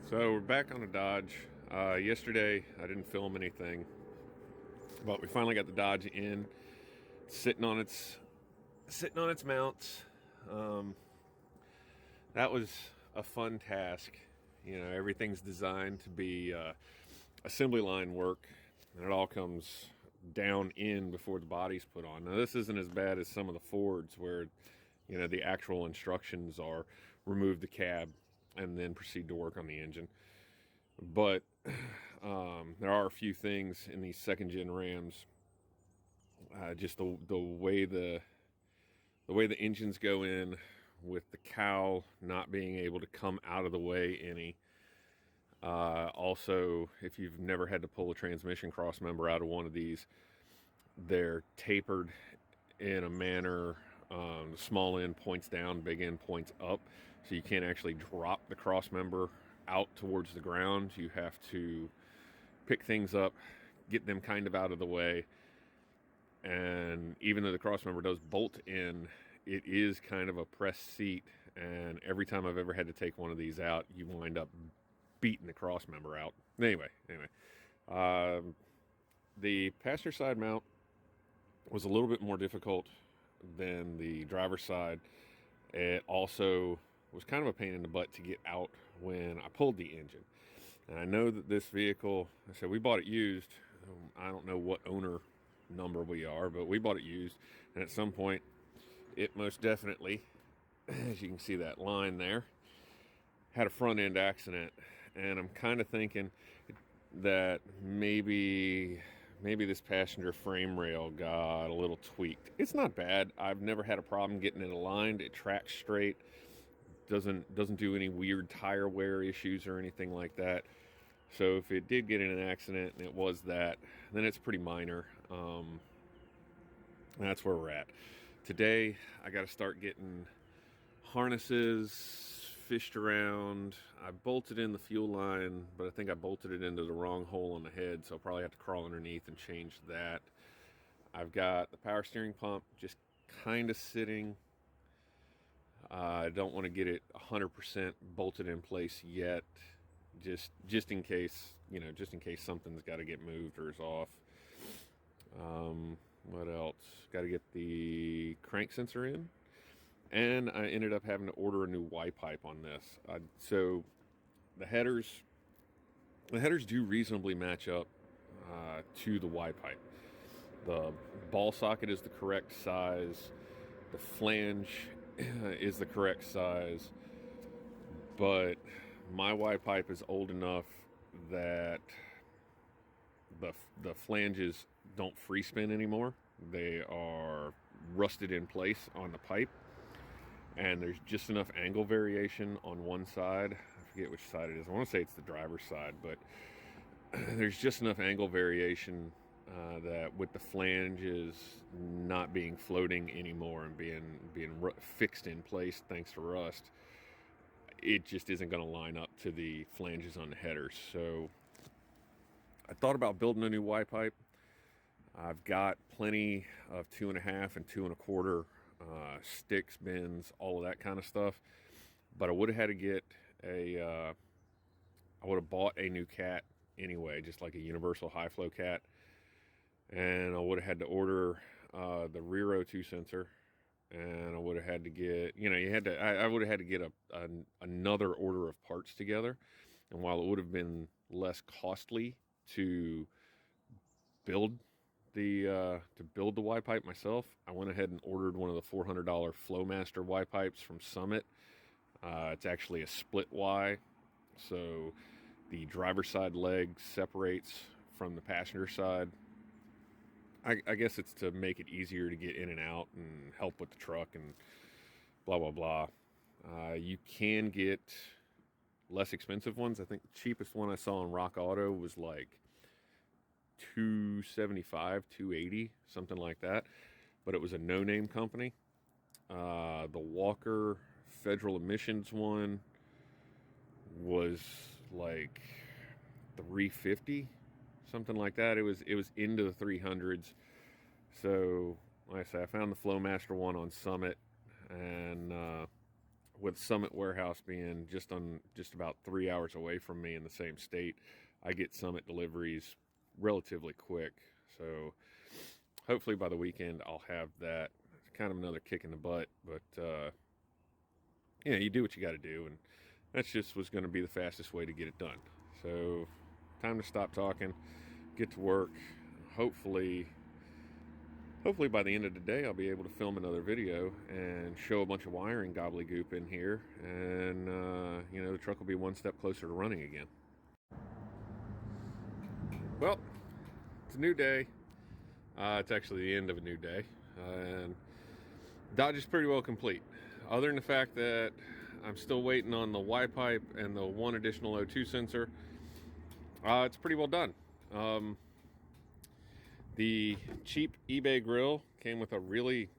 So we're back on a Dodge. Yesterday I didn't film anything, but we finally got the Dodge in, sitting on its mounts. Um, that was a fun task. You know, everything's designed to be assembly line work, and it all comes down in before the body's put on. Now this isn't as bad as some of the Fords where, you know, the actual instructions are remove the cab and then proceed to work on the engine. But there are a few things in these second gen Rams. Just the way the engines go in, with the cowl not being able to come out of the way any. Also, if you've never had to pull a transmission cross member out of one of these, they're tapered in a manner. The small end points down, big end points up, so you can't actually drop the cross member out towards the ground. You have to pick things up, get them kind of out of the way, and even though the cross member does bolt in, it is kind of a press seat, and every time I've ever had to take one of these out, you wind up beating the cross member out. Anyway, the passenger side mount was a little bit more difficult than the driver's side. It also was kind of a pain in the butt to get out when I pulled the engine. And I know that this vehicle, I said we bought it used. I don't know what owner number we are, but we bought it used. And at some point, it most definitely, as you can see that line there, had a front end accident. And I'm kind of thinking that maybe this passenger frame rail got a little tweaked. It's not bad. I've never had a problem getting it aligned. It tracks straight. Doesn't do any weird tire wear issues or anything like that. So if it did get in an accident and it was that, then it's pretty minor. That's where we're at. Today, I got to start getting harnesses fished around. I bolted in the fuel line, but I think I bolted it into the wrong hole on the head, so I'll probably have to crawl underneath and change that. I've got the power steering pump just kind of sitting. I don't want to get it 100% bolted in place yet, just in case, just in case something's got to get moved or is off. What else? Got to get the crank sensor in. And I ended up having to order a new Y pipe on this. So the headers do reasonably match up to the Y pipe. The ball socket is the correct size. The flange is the correct size. But my Y pipe is old enough that the flanges don't free spin anymore. They are rusted in place on the pipe. And there's just enough angle variation on one side. I forget which side it is. I want to say it's the driver's side, but there's just enough angle variation that with the flanges not being floating anymore and being fixed in place thanks to rust, it just isn't going to line up to the flanges on the headers. So I thought about building a new Y pipe. I've got plenty of 2.5 and 2 1/4 sticks, bends, all of that kind of stuff. But I would have had to get I would have bought a new cat anyway, just like a universal high flow cat. And I would have had to order the rear O2 sensor. And I would have had to get, I would have had to get another order of parts together. And while it would have been less costly to build the Y pipe myself, I went ahead and ordered one of the $400 Flowmaster Y pipes from Summit. It's actually a split Y, so the driver's side leg separates from the passenger side. I guess it's to make it easier to get in and out and help with the truck and blah blah blah. You can get less expensive ones. I think the cheapest one I saw on Rock Auto was like $275, $280, something like that. But it was a no-name company. The Walker Federal Emissions one was like $350, something like that. It was into the 300s. So like I said, I found the Flowmaster one on Summit, and with Summit Warehouse being just about 3 hours away from me in the same state, I get Summit deliveries relatively quick. So hopefully by the weekend I'll have that. It's kind of another kick in the butt, but you do what you got to do, and that's just was going to be the fastest way to get it done. So time to stop talking, get to work. Hopefully by the end of the day, I'll be able to film another video and show a bunch of wiring gobbledygook in here, and the truck will be one step closer to running again. Well, it's a new day. It's actually the end of a new day, and Dodge is pretty well complete. Other than the fact that I'm still waiting on the Y pipe and the one additional O2 sensor, it's pretty well done. The cheap eBay grill came with a really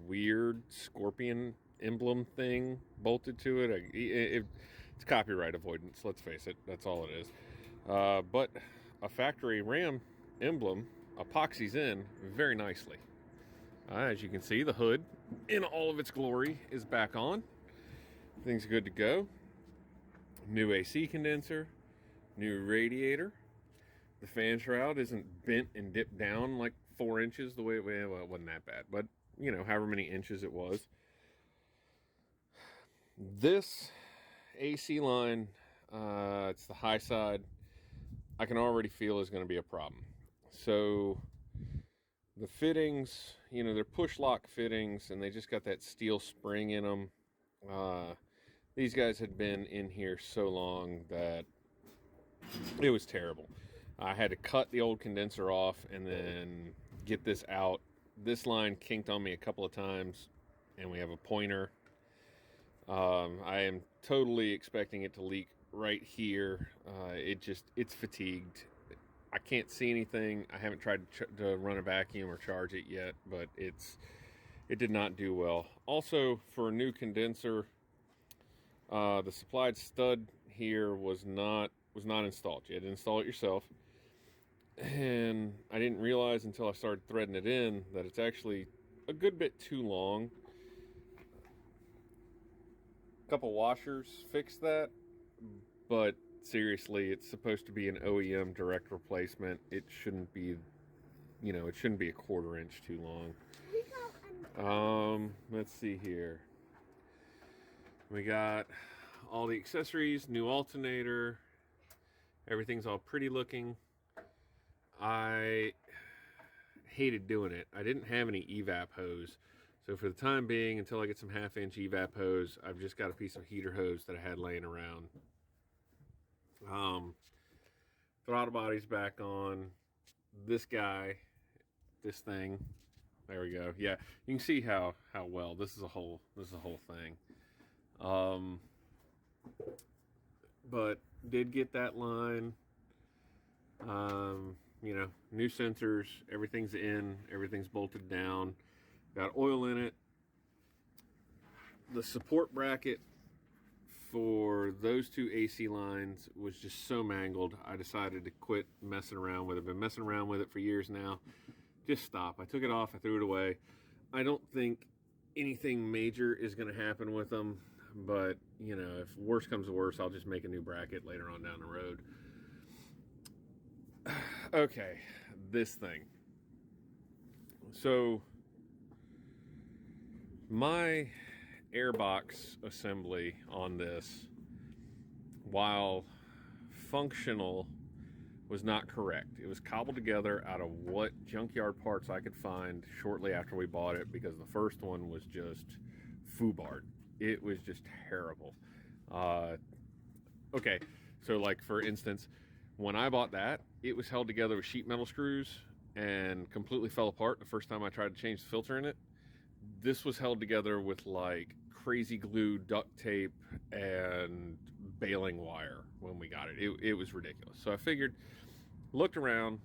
weird scorpion emblem thing bolted to it. It's copyright avoidance, let's face it. That's all it is. But a factory Ram emblem epoxies in very nicely. As you can see, the hood in all of its glory is back on. Things good to go. New AC condenser, new radiator. The fan shroud isn't bent and dipped down like 4 inches the way it wasn't that bad, but however many inches it was. This AC line, it's the high side, I can already feel is going to be a problem. So the fittings, they're push lock fittings, and they just got that steel spring in them. These guys had been in here so long that it was terrible. I had to cut the old condenser off and then get this out. This line kinked on me a couple of times, and we have a pointer. I am totally expecting it to leak right here. It's fatigued. I can't see anything. I haven't tried to run a vacuum or charge it yet, but it did not do well. Also, for a new condenser, the supplied stud here was not installed. You had to install it yourself. And I didn't realize until I started threading it in that it's actually a good bit too long. A couple washers fixed that, but seriously, it's supposed to be an OEM direct replacement. It shouldn't be, it shouldn't be a 1/4 inch too long. Let's see here. We got all the accessories, new alternator. Everything's all pretty looking. I hated doing it. I didn't have any evap hose. So for the time being, until I get some 1/2 inch evap hose, I've just got a piece of heater hose that I had laying around. Throttle body's back on. This thing. There we go. Yeah, you can see how well this is a whole thing. But did get that line. New sensors, everything's in, everything's bolted down, got oil in it. The support bracket for those two AC lines was just so mangled, I decided to quit messing around with it. I've been messing around with it for years now. Just stop. I took it off, I threw it away. I don't think anything major is going to happen with them, but if worse comes to worse, I'll just make a new bracket later on down the road. Okay, this thing. So my airbox assembly on this, while functional, was not correct. It was cobbled together out of what junkyard parts I could find shortly after we bought it, because the first one was just foobarred. It was just terrible. Okay, so like for instance, when I bought that, it was held together with sheet metal screws and completely fell apart the first time I tried to change the filter in it. This was held together with like crazy glue, duct tape, and baling wire when we got it. It was ridiculous. So I figured, looked around,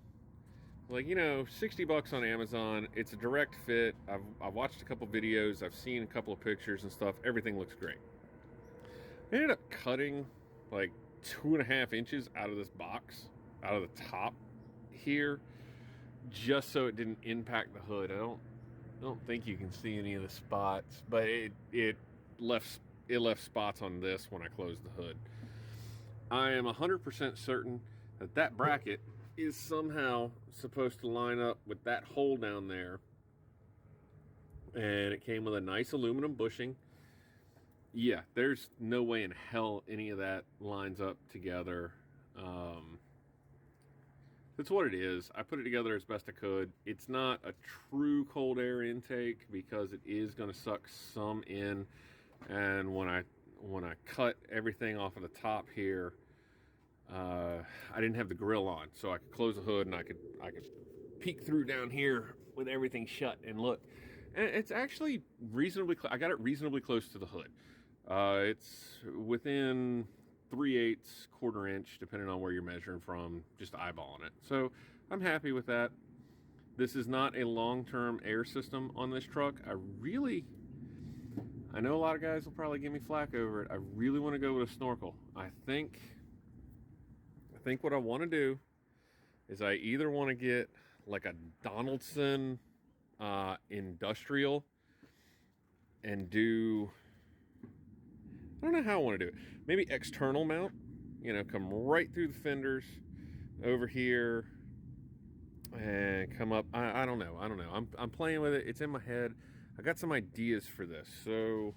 like, $60 on Amazon. It's a direct fit. I've watched a couple videos. I've seen a couple of pictures and stuff. Everything looks great. I ended up cutting like 2.5 inches out of this box, out of the top here, just so it didn't impact the hood. I don't think you can see any of the spots, but it left it left spots on this when I closed the hood. I am 100% certain that that bracket is somehow supposed to line up with that hole down there. And it came with a nice aluminum bushing. Yeah, there's no way in hell any of that lines up together. That's what it is. I put it together as best I could. It's not a true cold air intake because it is going to suck some in. And when I cut everything off of the top here, I didn't have the grill on, so I could close the hood and I could peek through down here with everything shut and look. And it's actually reasonably. I got it reasonably close to the hood. It's within 3/8, quarter inch, depending on where you're measuring from, just eyeballing it. So I'm happy with that. This is not a long-term air system on this truck. I know a lot of guys will probably give me flack over it. I really want to go with a snorkel. I think what I want to do is I either want to get like a Donaldson industrial and do, I don't know how I want to do it. Maybe external mount, come right through the fenders over here and come up. I don't know. I'm playing with it. It's in my head. I got some ideas for this. So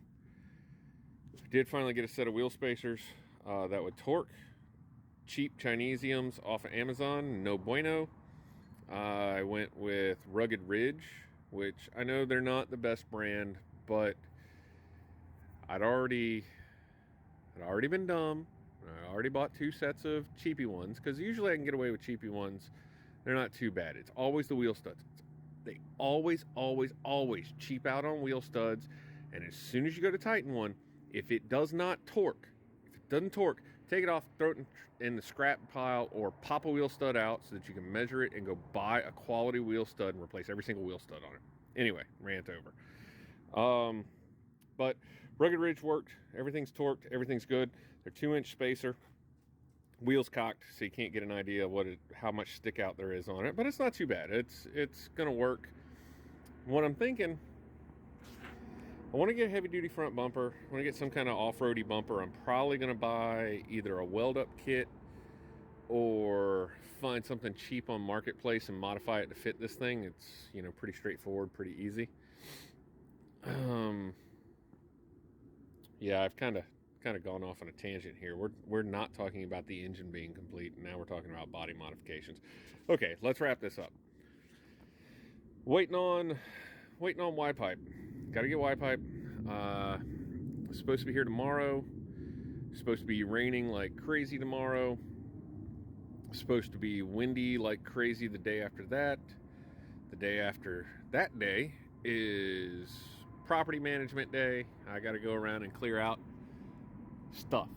I did finally get a set of wheel spacers that would torque. Cheap Chinesiums off of Amazon, no bueno. I went with Rugged Ridge, which I know they're not the best brand, but I'd already been dumb. I already bought 2 sets of cheapy ones, because usually I can get away with cheapy ones. They're not too bad. It's always the wheel studs. They always cheap out on wheel studs, and as soon as you go to tighten one, if it doesn't torque, take it off, throw it in the scrap pile, or pop a wheel stud out so that you can measure it and go buy a quality wheel stud and replace every single wheel stud on it. Anyway, rant over. But Rugged Ridge worked. Everything's torqued. Everything's good. They're 2-inch spacer. Wheels cocked, so you can't get an idea of how much stick out there is on it. But it's not too bad. It's gonna work. What I'm thinking, I want to get a heavy-duty front bumper. I want to get some kind of off-roady bumper. I'm probably going to buy either a weld-up kit or find something cheap on Marketplace and modify it to fit this thing. It's, pretty straightforward, pretty easy. Yeah, I've kind of gone off on a tangent here. We're not talking about the engine being complete. Now we're talking about body modifications. Okay, let's wrap this up. Waiting on Y pipe. Got to get Y pipe. Supposed to be here tomorrow. Supposed to be raining like crazy tomorrow. Supposed to be windy like crazy the day after that. The day after that day is property management day. I got to go around and clear out stuff.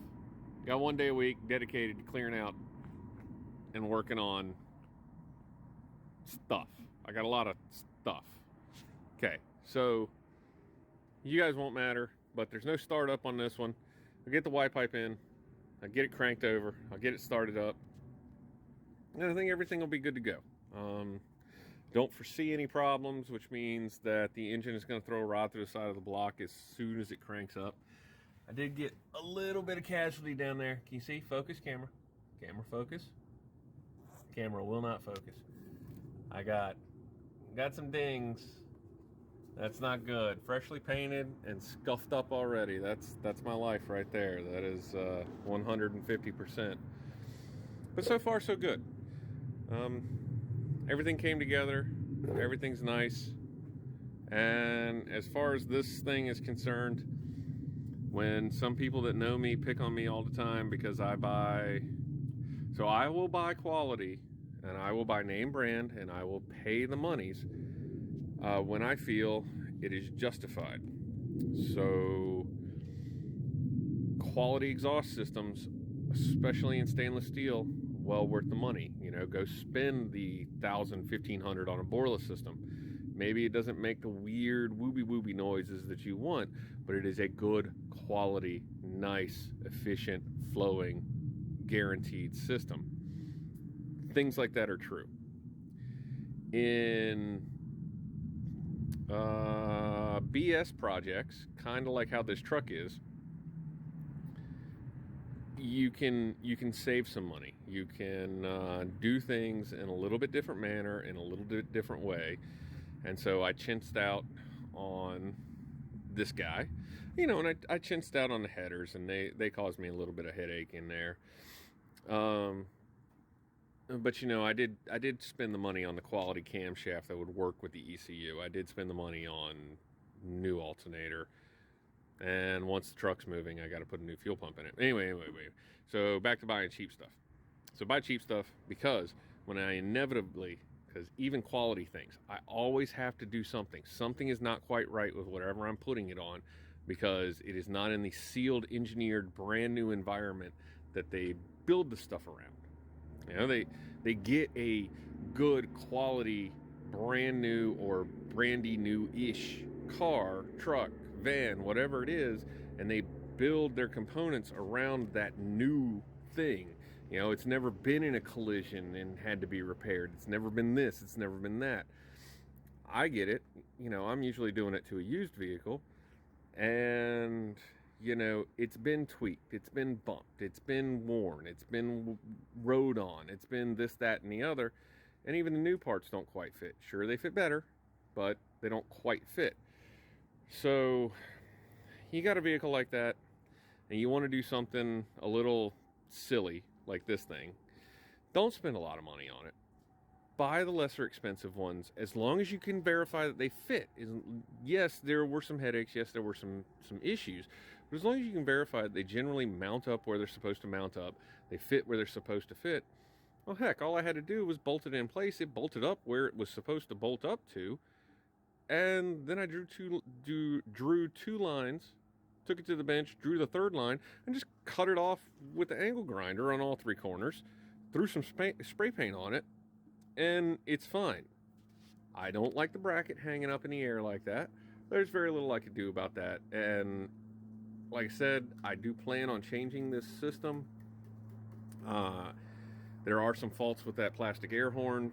Got 1 day a week dedicated to clearing out and working on stuff. I got a lot of stuff. Okay, so you guys won't matter, but there's no startup on this one. I'll get the Y pipe in. I'll get it cranked over. I'll get it started up. And I think everything will be good to go. Don't foresee any problems, which means that the engine is going to throw a rod through the side of the block as soon as it cranks up. I did get a little bit of casualty down there. Can you see? Focus, camera. Camera, focus. Camera will not focus. I got some dings. That's not good. Freshly painted and scuffed up already. That's my life right there. That is 150%. But so far, so good. Everything came together. Everything's nice. And as far as this thing is concerned, when some people that know me pick on me all the time because I will buy quality, and I will buy name brand, and I will pay the monies when I feel it is justified. So quality exhaust systems, especially in stainless steel, well worth the money. Go spend the $1,000, $1,500 on a boreless system. Maybe it doesn't make the weird wooby noises that you want, but it is a good quality, nice, efficient, flowing, guaranteed system. Things like that are true. In BS projects, kind of like how this truck is, you can save some money. You can do things in a little bit different manner, in a little bit different way. And so I chinsed out on this guy, and I chinsed out on the headers, and they caused me a little bit of headache in there. But I did spend the money on the quality camshaft that would work with the ECU. I did spend the money on new alternator. And once the truck's moving, I got to put a new fuel pump in it. Anyway. So back to buying cheap stuff. So buy cheap stuff because because even quality things, I always have to do something. Something is not quite right with whatever I'm putting it on because it is not in the sealed, engineered, brand new environment that they build the stuff around. They get a good quality, brand new or brandy new-ish car, truck, van, whatever it is, and they build their components around that new thing. It's never been in a collision and had to be repaired. It's never been this, it's never been that. I get it. I'm usually doing it to a used vehicle, and it's been tweaked, it's been bumped, it's been worn, it's been rode on, it's been this, that, and the other, and even the new parts don't quite fit. Sure, they fit better, but they don't quite fit. So you got a vehicle like that and you want to do something a little silly like this thing. Don't spend a lot of money on it. Buy the lesser expensive ones as long as you can verify that they fit. Yes, there were some headaches. Yes, there were some issues. But as long as you can verify that they generally mount up where they're supposed to mount up, they fit where they're supposed to fit, well, heck, all I had to do was bolt it in place. It bolted up where it was supposed to bolt up to. And then I drew two lines, took it to the bench, drew the third line, and just cut it off with the angle grinder on all three corners, threw some spray paint on it, and it's fine. I don't like the bracket hanging up in the air like that. There's very little I could do about that. And like I said, I do plan on changing this system. There are some faults with that plastic air horn.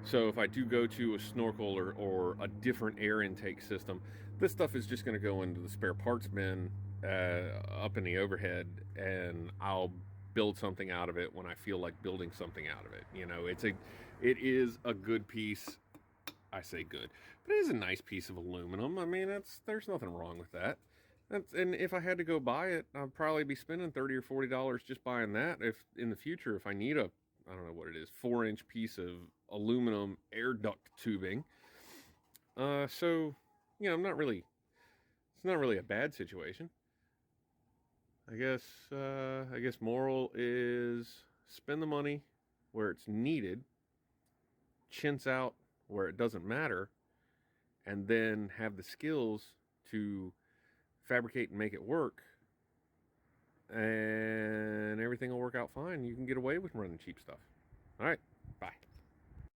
So if I do go to a snorkel or a different air intake system, this stuff is just going to go into the spare parts bin up in the overhead, and I'll build something out of it when I feel like building something out of it. It is a good piece. I say good, but it is a nice piece of aluminum. I mean, there's nothing wrong with that. And if I had to go buy it, I'd probably be spending $30 or $40 just buying that. If in the future, if I need I don't know what it is, 4-inch piece of aluminum air duct tubing. So, it's not really a bad situation. I guess moral is spend the money where it's needed, chintz out where it doesn't matter, and then have the skills to fabricate and make it work, and everything will work out fine. You can get away with running cheap stuff. All right.